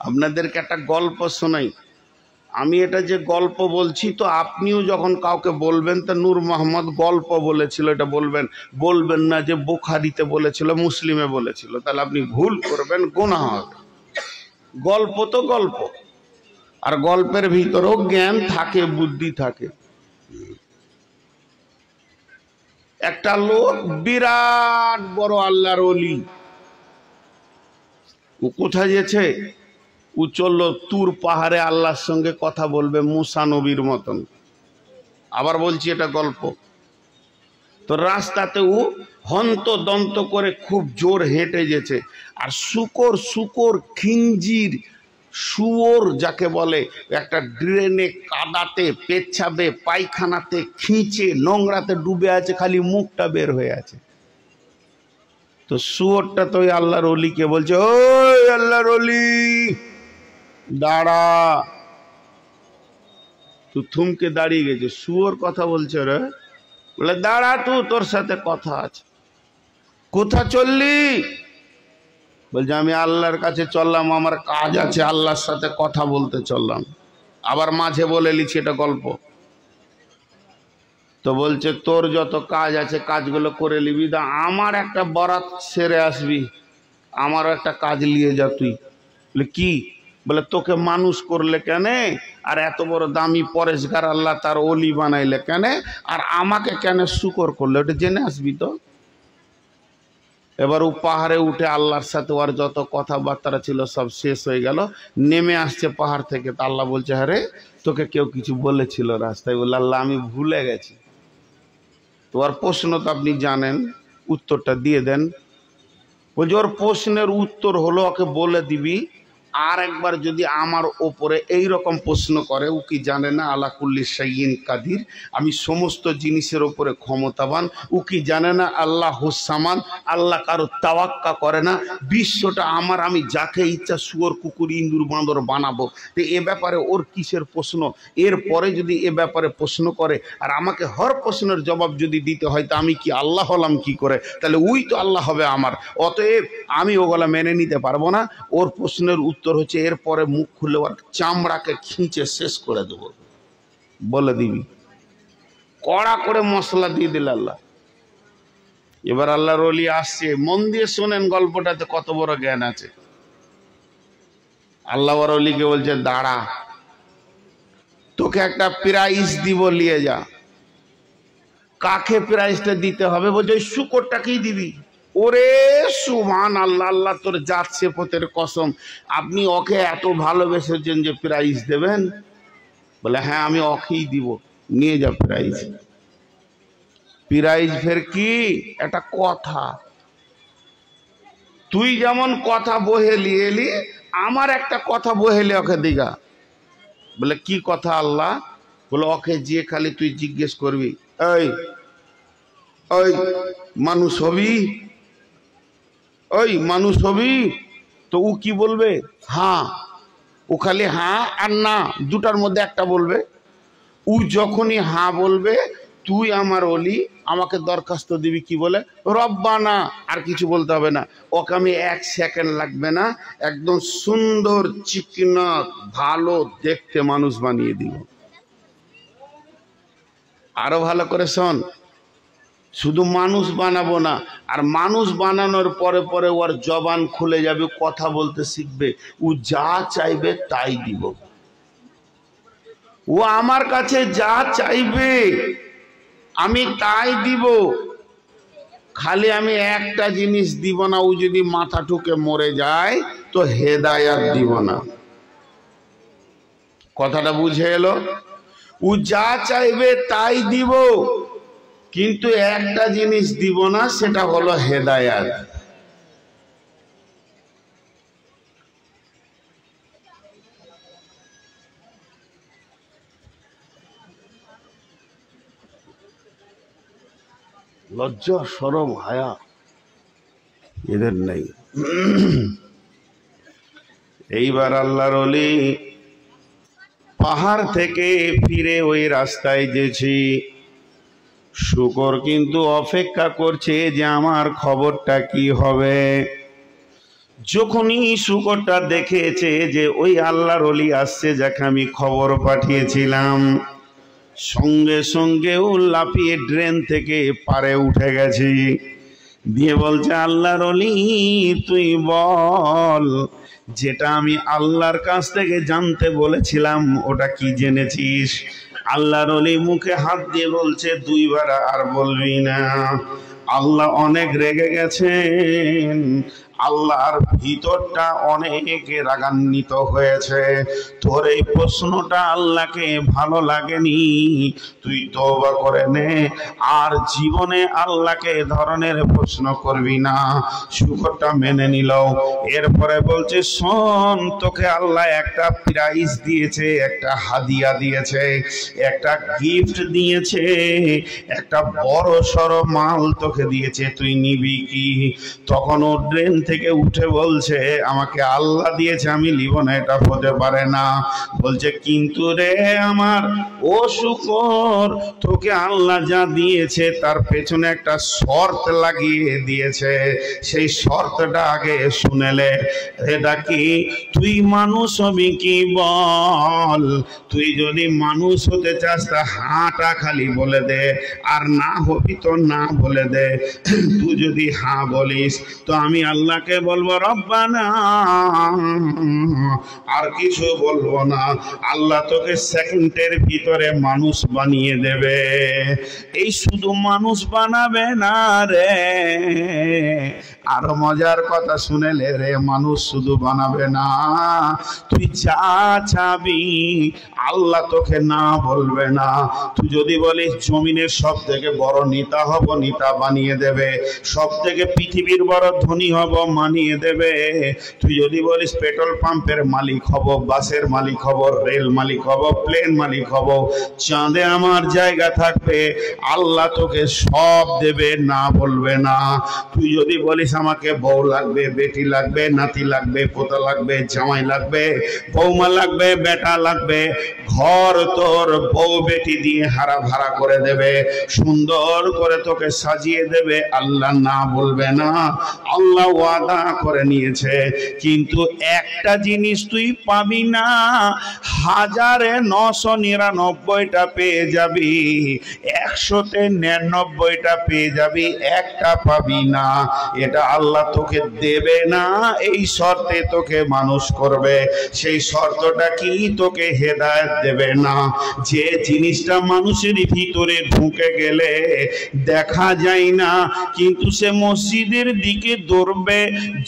আপনাদেরকে একটা গল্প শোনাই। আমি এটা যে গল্প বলছি, তো আপনিও যখন কাউকে বলবেন তা নূর মোহাম্মদ গল্প বলেছিল এটা বলবেন, বলবেন না যে বুখারীতে বলেছিল, মুসলিমে বলেছিল, তাহলে আপনি ভুল করবেন, গুনাহ হবে। গল্প তো গল্প, আর গল্পের ভিতরেও জ্ঞান থাকে, বুদ্ধি থাকে। একটা লোক বিরাট বড় আল্লাহর ওলি, ও কোথায় গেছে? ও চললো তুর পাহাড়ে আল্লাহর সঙ্গে কথা বলবে মুসা নবীর মতন। আবার বলছি এটা গল্প। তো রাস্তাতে ও হন্তদন্ত করে খুব জোর হেঁটে গেছে, আর শুকর খিঞ্জির শুয়োর যাকে বলে, একটা ড্রেনে কাদাতে পেচ্ছাবে পায়খানাতে খিঁচে নোংরাতে ডুবে আছে, খালি মুখটা বের হয়ে আছে। তো শুয়োরটা তো ওই আল্লাহর ওলিকে বলছে, ওই আল্লাহর ওলি দাঁড়া। তো থমকে দাঁড়িয়ে গেছে। শুয়োর কথা বলছে, রে বলে দাঁড়া, তোর সাথে কথা আছে। কোথা চললি? বলছে আমি আল্লাহর কাছে চললাম, আমার কাজ আছে, আল্লাহর সাথে কথা বলতে চললাম। আবার মাঝে বলে লিছি এটা গল্প। তো বলছে তোর যত কাজ আছে কাজগুলো করে নিবি, দা আমার একটা বরাত সেরে আসবি, আমারও একটা কাজ নিয়ে যা তুই। বলে কি? বলে তোকে মানুষ করলে কেন, আর এত বড় দামি পরেশগার আল্লাহ তার ওলি বানাইলে কেন, আর আমাকে কেন শুকর করলে, ওটা জেনে আসবি তো। এবার ও পাহাড়ে উঠে আল্লাহর সাথে ওর যত কথাবার্তা ছিল সব শেষ হয়ে গেল, নেমে আসছে পাহাড় থেকে। তা আল্লাহ বলছে, হ্যাঁ রে, তোকে কেউ কিছু বলেছিল রাস্তায়? বলে আল্লাহ আমি ভুলে গেছি। তোমার প্রশ্ন তো আপনি জানেন, উত্তরটা দিয়ে দেন। বলছে ওর প্রশ্নের উত্তর হলো, ওকে বলে দিবি আর একবার যদি আমার ওপরে এই রকম প্রশ্ন করে, ও কি জানে না আলা কুল্লি শাইইন কাদির, আমি সমস্ত জিনিসের ওপরে ক্ষমতাবান। ও কি জানে না আল্লাহ হুসামান, আল্লাহ কারো তাওয়াক্কা করে না, বিশ্বটা আমার, আমি যাকে ইচ্ছা শুয়োর কুকুর ইন্দুর বাঁদর বানাবো। তো এ ব্যাপারে ওর কিসের প্রশ্ন? এরপরে যদি এ ব্যাপারে প্রশ্ন করে আর আমাকে হর প্রশ্নের জবাব যদি দিতে হয়, তা আমি কি আল্লাহ হলাম কি করে? তাহলে ওই তো আল্লাহ হবে আমার। অতএব আমি ওগুলা মেনে নিতে পারবো না। ওর প্রশ্নের উত্তর হচ্ছে এরপরে মুখ খুলে ওর চামড়াকে খিঁচে শেষ করে দেব, বলে দিবি। কড়া করে মশলা দিয়ে দিল আল্লাহ। এবার আল্লাহর ওলি আসছে, মন দিয়ে শোনেন গল্পটাতে কত বড় জ্ঞান আছে। আল্লাহ ওর ওলিকে বলছে দাঁড়া, তোকে একটা প্রাইজ দিব, নিয়ে যা। কাকে প্রাইজটা দিতে হবে? বলছে ওই শুকরটাকেই দিবি। ওরে সুবহান আল্লাহ, আল্লাহ তোর জাত সেফতের কসম, আপনি ওকে এত ভালোবেসেছেন যে প্রাইজ দেবেন? বলে হ্যাঁ আমি ওকেই দিব, নিয়ে যা প্রাইজ। প্রাইজ ফের কি? একটা কথা। তুই যেমন কথা বহেলি এলি, আমার একটা কথা বহেলি ওকে দিগা। বলে কি কথা আল্লাহ? বলে ওকে যে খালি তুই জিজ্ঞেস করবি, এই ওই মানুষ হবি, ওই মানুষ হবি? তো ও কি বলবে? হ্যাঁ। ও খালি হ্যাঁ আর না দুটার মধ্যে একটা বলবে। ও যখনই হ্যাঁ বলবে, তুই আমার ওলি, আমাকে দরখাস্ত দিবি কি বলে? রব্বানা। আর কিছু বলতে হবে না। ওকে আমি 1 সেকেন্ড লাগবে না, একদম সুন্দর চিকনা ভালো দেখতে মানুষ বানিয়ে দিব। আরো ভালো করে শোন, শুধু মানুষ বানাবো না, আর মানুষ বানানোর পরে পরে ওর জবান খুলে যাবে, কথা বলতে শিখবে। ও যা চাইবে তাই দিব। ও আমার কাছে যা চাইবে আমি তাই দিব। খালি আমি একটা জিনিস দিব না, ও যদি মাথা ঠুকে মরে যায় তো হেদায়াত দিব না। কথাটা বুঝে এলো? ও যা চাইবে তাই দিব, কিন্তু একটা জিনিস দিব না, সেটা হলো হেদায়াত। লজ্জা শরম হায়া এদের নেই। এইবার আল্লাহর ওলি পাহাড় থেকে ফিরে ওই রাস্তায় গেছি। শুকর কিন্তু অপেক্ষা করছে যে আমার খবরটা কি হবে। যখনই শুকরটা দেখেছে যে ওই আল্লাহর ওলি আসছে, যাকে আমি খবর পাঠিয়েছিলাম, সঙ্গে সঙ্গে ও লাফিয়ে ড্রেন থেকে পারে উঠে গেছে। দিয়ে বলছে, আল্লাহর ওলি তুই বল, যেটা আমি আল্লাহর কাছ থেকে জানতে বলেছিলাম ওটা কি জেনেছিস? আল্লাহর ওলি মুখে হাত দিয়ে বলছে, দুইবার আর বলবি না। আল্লাহ অনেক রেগে গেছেন, আল্লাহর ভিতরটা অনেক রাগান্বিত হয়েছে। তোর এই প্রশ্নটা আল্লাহকে ভালো লাগেনি, তুই তওবা করে নে, আর জীবনে আল্লাহকে এ ধরনের প্রশ্ন করবি না। শুকরটা মেনে নিল। এরপরে বলছে, শোন, তোকে আল্লাহ একটা প্রাইজ দিয়েছে, একটা হাদিয়া দিয়েছে, একটা গিফট দিয়েছে, একটা বড় সড় মাল তোকে দিয়েছে, তুই নিবি কি? তখন ও ড্রেন থেকে উঠে বলছে, আমাকে আল্লাহ দিয়েছে, আমি নিব না, এটা হতে পারে না। বলছে, কিন্তু রে আমার ও শুকর, তোকে আল্লাহ যা দিয়েছে তার পেছনে একটা শর্ত লাগিয়ে দিয়েছে, সেই শর্তটা আগে শুনেলে। এটা কি? তুই মানুষ হবি কি বল? তুই যদি মানুষ হতে চাস তা হাঁটা খালি বলে দে, আর না হবি তো না বলে দে। তুই যদি হ্যাঁ বলিস তো আমি আল্লাহকে বলবো রব্বানা, আর কিছু বলবো না। আল্লাহ তোকে সেকেন্ডের ভিতরে মানুষ বানিয়ে দেবে। এই শুধু মানুষ বানাবে না রে, আরো মজার কথা শুনেলে রে, মানুষ শুধু বানাবে না, তুই যা চাবি আল্লাহ তোকে না বলবে না। তুই যদি বলিস জমিনের সব থেকে বড় নেতা হব, নেতা বানিয়ে দেবে। সব থেকে পৃথিবীর বড় ধনী হব, মানিয়ে দেবে। তুই যদি বলিস পেট্রোল পাম্পের মালিক হব, বাসের মালিক হব, রেল মালিক হব, প্লেন মালিক হব, চাঁদে আমার জায়গা থাকবে, আল্লাহ তোকে সব দেবে, না বলবে না। তুই যদি বলিস আমাকে বউ লাগবে, বেটি লাগবে, নাতি লাগবে, পোতা লাগবে, জামাই লাগবে, বৌমা লাগবে, বেটা লাগবে, ঘর তোর বউ বেটি দিয়ে হারা ভাড়া করে দেবে, সুন্দর করে তোকে সাজিয়ে দেবে, আল্লাহ না বলবে না। আল্লাহ ওয়াদা করে নিয়েছে। কিন্তু একটা জিনিস তুই পাবি না, 1999টা পেয়ে যাবি, 100তে 99টা পেয়ে যাবি, একটা পাবি না। এটা আল্লাহ তোকে দেবে না, এই শর্তে তোকে মানুষ করবে। সেই শর্তটা কি? তোকে হেদায়েত দেবে না। যে জিনিসটা মানুষের ভিতরে ঢুকে গেলে দেখা যায় না, কিন্তু সে মসজিদের দিকে দৌড়বে।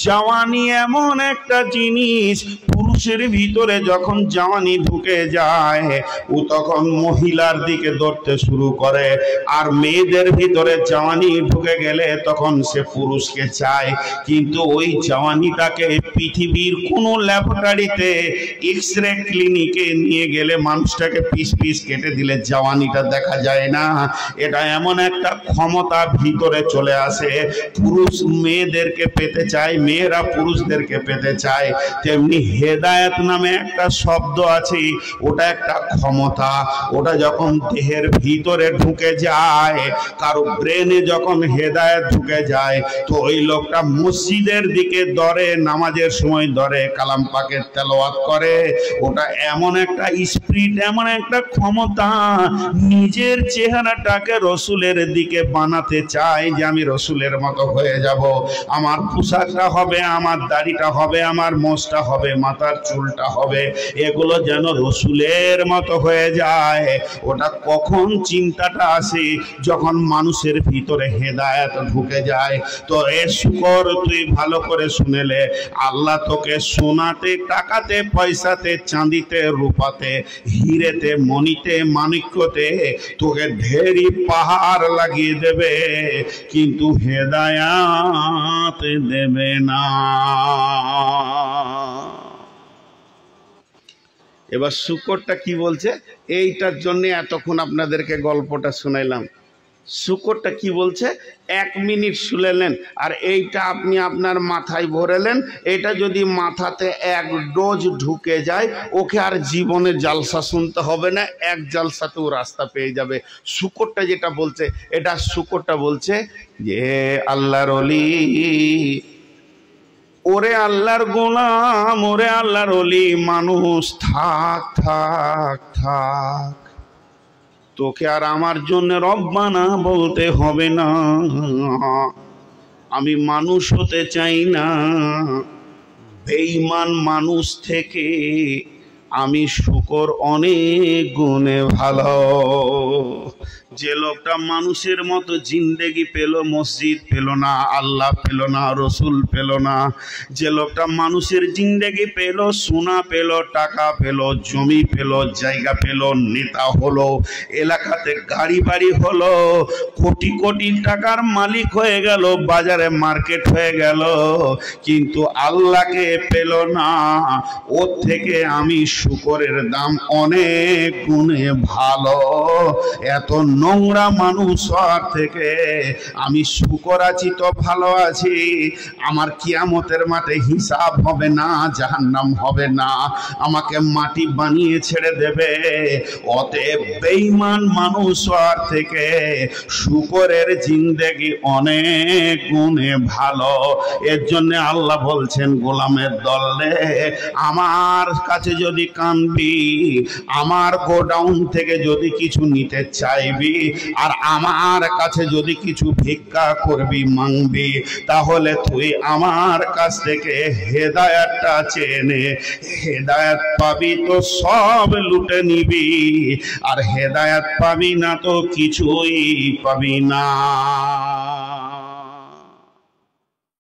জওয়ানি এমন একটা জিনিস, পুরুষের ভিতরে যখন জওয়ানি ঢুকে যায় ও তখন মহিলার দিকে দৌড়তে শুরু করে, আর মেয়েদের ভিতরে জওয়ানি ঢুকে গেলে তখন সে পুরুষকে চায়। কিন্তু ওই জওয়ানিটাকে পৃথিবীর কোনো ল্যাবরেটরিতে, এক্সরে ক্লিনিকে নিয়ে গেলে মানুষটাকে পিস পিস কেটে দিলে জওয়ানিটা দেখা যায় না। এটা এমন একটা ক্ষমতা ভিতরে চলে আসে, পুরুষ মেয়েদেরকে পেতে চায়, মেয়েরা পুরুষদেরকে পেতে চায়। তেমনি হেদায়েত নামে একটা শব্দ আছে, ওটা একটা ক্ষমতা। ওটা যখন দেহের ভিতরে ঢুকে যায়, কারো ব্রেনে যখন হেদায়েত ঢুকে যায়, তো ওই লোকটা মসজিদের দিকে দরে, নামাজের সময় দরে কালাম পাকের তেলাওয়াত করে। ওটা এমন একটা স্পিরিট, এমন একটা ক্ষমতা, নিজের চেহারাটাকে রসুলের দিকে বানাতে চায়, যে আমি রসুলের মতো হয়ে যাব, আমার পোশাকটা হবে, আমার দাড়িটা হবে, আমার মোছটা হবে, মাথার চুলটা হবে, এগুলো যেন রসুলের মতো হয়ে যায়। ওটা কখন চিন্তাটা আসে? যখন মানুষের ভিতরে হেদায়েত ঢুকে যায়। তো এ শুকর, তুই ভালো করে শুনেলে, আল্লাহ তোকে সোনাতে, টাকাতে, পয়সাতে, চাঁদিতে, রূপাতে, হিরেতে, মণিতে, মাণিক্যতে তোকে ঢেরি পাহাড় লাগিয়ে দেবে, কিন্তু হেদায়াত দেবে না। এবার শুকরটা কি বলছে, এইটার জন্য এতক্ষণ আপনাদেরকে গল্পটা শুনাইলাম। শুকরটা কি বলছে 1 মিনিট শুনেলেন, আর এইটা আপনি আপনার মাথায় ভরেলেন। এটা যদি মাথাতে 1 ডোজ ঢুকে যায়, ওকে আর জীবনে জালসা শুনতে হবে না, এক জালসাতেও রাস্তা পেয়ে যাবে। শুকরটা যেটা বলছে, এটা শুকরটা বলছে যে আল্লাহর ওলি ওরে আল্লাহর গোলাম, ওরে আল্লাহর ওলি মানুষ, থাক থাক থাক, তোকে আর আমার জন্য রব্বানা বলতে হবে না। আমি মানুষ হতে চাই না। বেঈমান মানুষ থেকে আমি শুকর অনেক গুণে ভালো। যে লোকটা মানুষের মতো জিন্দেগি পেল, মসজিদ পেল না, আল্লাহ পেল না, রসুল পেল না, যে লোকটা মানুষের জিন্দেগি পেল, সোনা পেল, টাকা পেল, জমি পেল, জায়গা পেল, নেতা হলো, এলাকাতে গাড়ি বাড়ি হলো, কোটি কোটি টাকার মালিক হয়ে গেল, বাজারে মার্কেট হয়ে গেল, কিন্তু আল্লাহকে পেল না, ওর থেকে আমি শুকরের দাম অনেক গুণে ভালো। এত নোংরা মানুষ হওয়ার থেকে আমি শুকর আছি তো ভালো আছি। আমার কিয়ামতের মাঠে হিসাব হবে না, জাহান্নাম হবে না, আমাকে মাটি বানিয়ে ছেড়ে দেবে। অতএব বেঈমান মানুষ হওয়ার থেকে শুকরের জিন্দেগি অনেক গুণে ভালো। এর জন্য আল্লাহ বলছেন, গোলামের দলে আমার কাছে যদি কানবি, আমার গোডাউন থেকে যদি কিছু নিতে চাইবি, আর আমার কাছে যদি কিছু ভিক্ষা করবি, মাংবি, তাহলে তুই আমার কাছ থেকে হেদায়েতটা চেয়ে নে। হেদায়েত পাবি তো সব লুটে নিবি, আর হেদায়েত পাবি না তো কিছুই পাবি না।